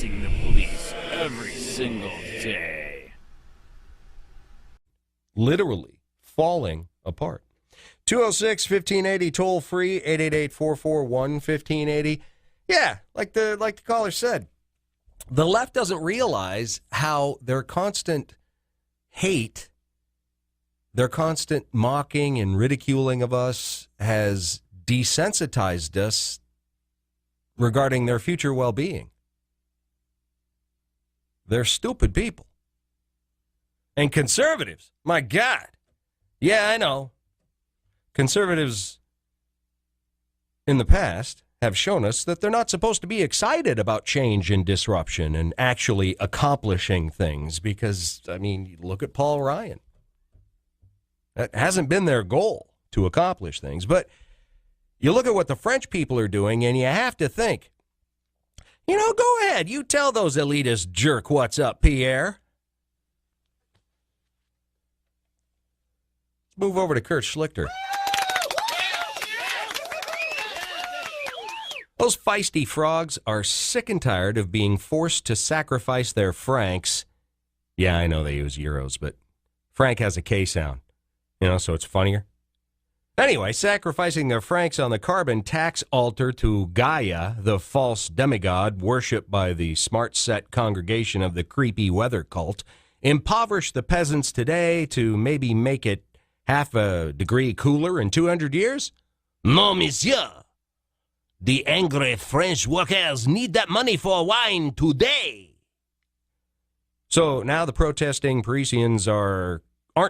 facing the police every single day. Literally falling apart. 206-1580, toll free, 888-441-1580. Yeah, like the caller said, the left doesn't realize how their constant hate, their constant mocking and ridiculing of us has desensitized us regarding their future well-being. They're stupid people. And conservatives, my God. Yeah, I know. Conservatives in the past have shown us that they're not supposed to be excited about change and disruption and actually accomplishing things because, I mean, look at Paul Ryan. That hasn't been their goal, to accomplish things. But you look at what the French people are doing, and you have to think, you know, go ahead. You tell those elitist jerk what's up, Pierre. Let's move over to Kurt Schlichter. Those feisty frogs are sick and tired of being forced to sacrifice their francs. Yeah, I know they use euros, but franc has a K sound, you know, so it's funnier. Anyway, sacrificing their francs on the carbon tax altar to Gaia, the false demigod worshipped by the smart-set congregation of the creepy weather cult, impoverish the peasants today to maybe make it half a degree cooler in 200 years? Non, monsieur. The angry French workers need that money for wine today. So now the protesting Parisians aren't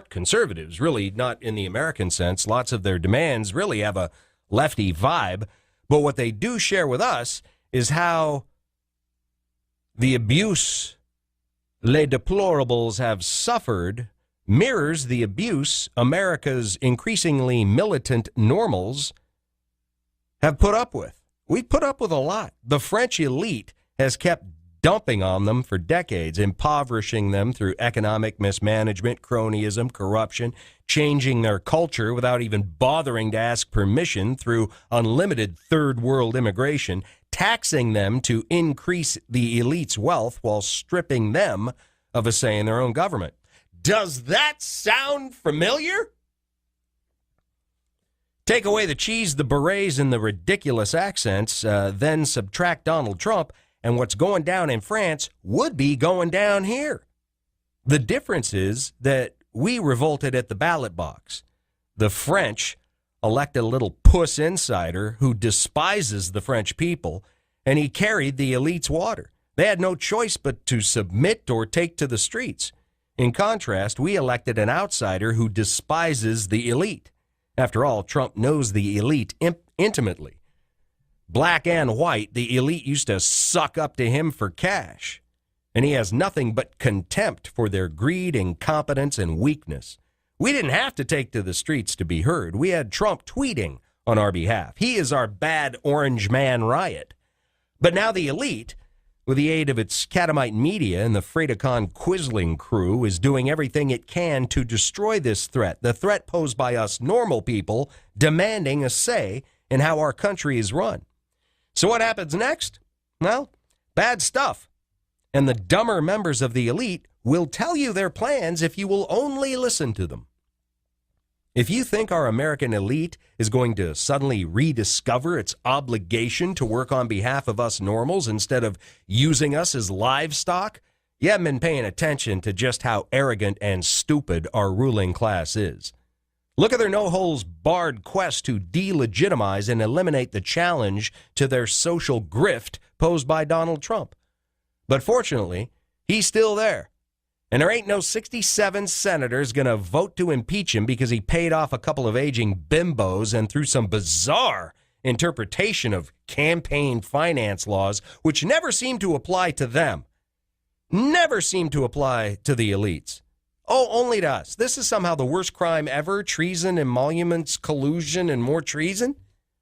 conservatives, really, not in the American sense. Lots of their demands really have a lefty vibe. But what they do share with us is how the abuse les deplorables have suffered mirrors the abuse America's increasingly militant normals have put up with. We put up with a lot. The French elite has kept dumping on them for decades, impoverishing them through economic mismanagement, cronyism, corruption, changing their culture without even bothering to ask permission through unlimited third world immigration, taxing them to increase the elite's wealth while stripping them of a say in their own government. Does that sound familiar? Take away the cheese, the berets, and the ridiculous accents, then subtract Donald Trump, and what's going down in France would be going down here. The difference is that we revolted at the ballot box. The French elect a little puss insider who despises the French people, and he carried the elite's water. They had no choice but to submit or take to the streets. In contrast, we elected an outsider who despises the elite. After all, Trump knows the elite intimately. Black and white, the elite used to suck up to him for cash. And he has nothing but contempt for their greed, incompetence, and weakness. We didn't have to take to the streets to be heard. We had Trump tweeting on our behalf. He is our bad orange man riot. But now the elite, with the aid of its catamite media and the Freidacon Quisling crew, is doing everything it can to destroy this threat, the threat posed by us normal people demanding a say in how our country is run. So what happens next? Well, bad stuff. And the dumber members of the elite will tell you their plans if you will only listen to them. If you think our American elite is going to suddenly rediscover its obligation to work on behalf of us normals instead of using us as livestock, you haven't been paying attention to just how arrogant and stupid our ruling class is. Look at their no-holds-barred quest to delegitimize and eliminate the challenge to their social grift posed by Donald Trump. But fortunately, he's still there. And there ain't no 67 senators going to vote to impeach him because he paid off a couple of aging bimbos and through some bizarre interpretation of campaign finance laws, which never seem to apply to them. Never seem to apply to the elites. Oh, only to us. This is somehow the worst crime ever, treason, emoluments, collusion, and more treason?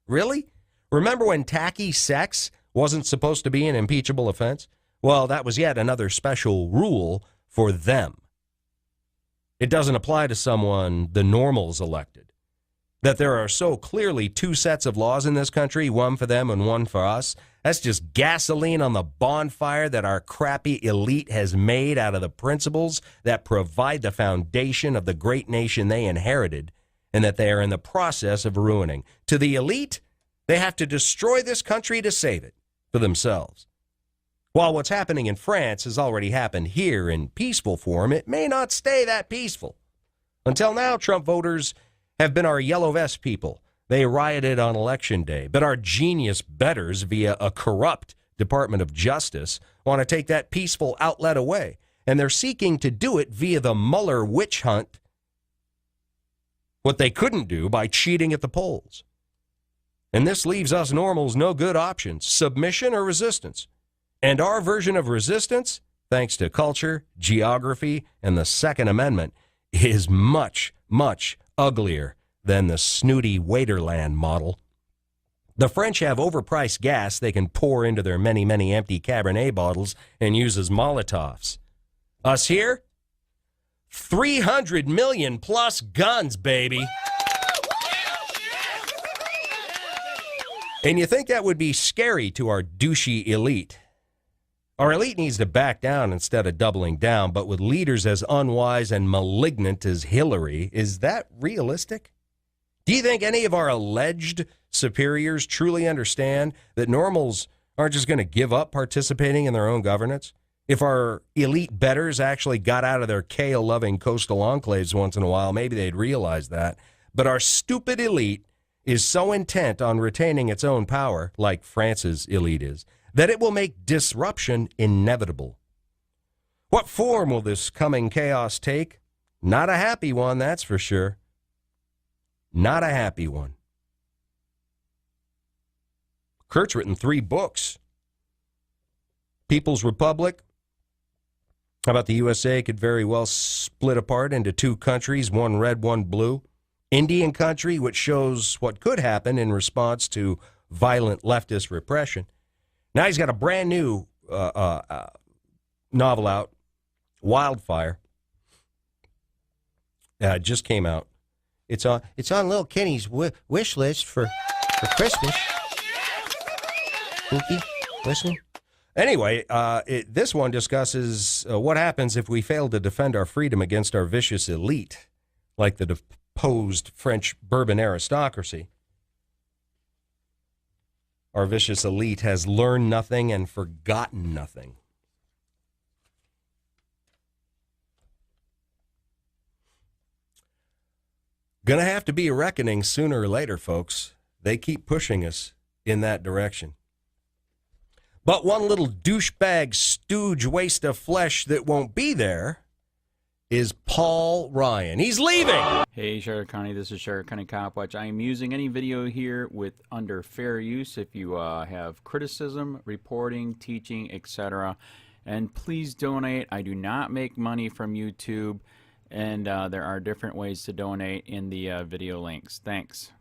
Really? Remember when tacky sex wasn't supposed to be an impeachable offense? Well, that was yet another special rule for them. It doesn't apply to someone the normals elected. That there are so clearly two sets of laws in this country, one for them and one for us, That's just gasoline on the bonfire that our crappy elite has made out of the principles that provide the foundation of the great nation they inherited and that they are in the process of ruining. To the elite, they have to destroy this country to save it for themselves. While what's happening in France has already happened here in peaceful form, it may not stay that peaceful. Until now, Trump voters have been our yellow vest people. They rioted on Election Day, but our genius betters via a corrupt Department of Justice want to take that peaceful outlet away, and they're seeking to do it via the Mueller witch hunt, what they couldn't do by cheating at the polls. And this leaves us normals no good options, submission or resistance. And our version of resistance, thanks to culture, geography, and the Second Amendment, is much, much uglier than the snooty Waiterland model. The French have overpriced gas they can pour into their many, many empty Cabernet bottles and use as Molotovs. Us here? 300 million plus guns, baby. And you think that would be scary to our douchey elite? Our elite needs to back down instead of doubling down, but with leaders as unwise and malignant as Hillary, is that realistic? Do you think any of our alleged superiors truly understand that normals aren't just going to give up participating in their own governance? If our elite betters actually got out of their kale-loving coastal enclaves once in a while, maybe they'd realize that. But our stupid elite is so intent on retaining its own power, like France's elite is, that it will make disruption inevitable. What form will this coming chaos take? Not a happy one, that's for sure. Not a happy one. Kurt's written 3 books. People's Republic. How about the USA could very well split apart into 2 countries, one red, one blue. Indian country, which shows what could happen in response to violent leftist repression. Now he's got a brand new novel out, Wildfire. Just came out. It's on little Kenny's wish list for Christmas. Spooky, listening. Anyway, this one discusses what happens if we fail to defend our freedom against our vicious elite, like the deposed French Bourbon aristocracy. Our vicious elite has learned nothing and forgotten nothing. Gonna have to be a reckoning sooner or later, folks. They keep pushing us in that direction. But one little douchebag stooge waste of flesh that won't be there is Paul Ryan. He's leaving! Hey, Sheriff County, this is Sheriff County COPWATCH. I am using any video here with under fair use if you have criticism, reporting, teaching, etc. And please donate. I do not make money from YouTube, and there are different ways to donate in the video links. Thanks.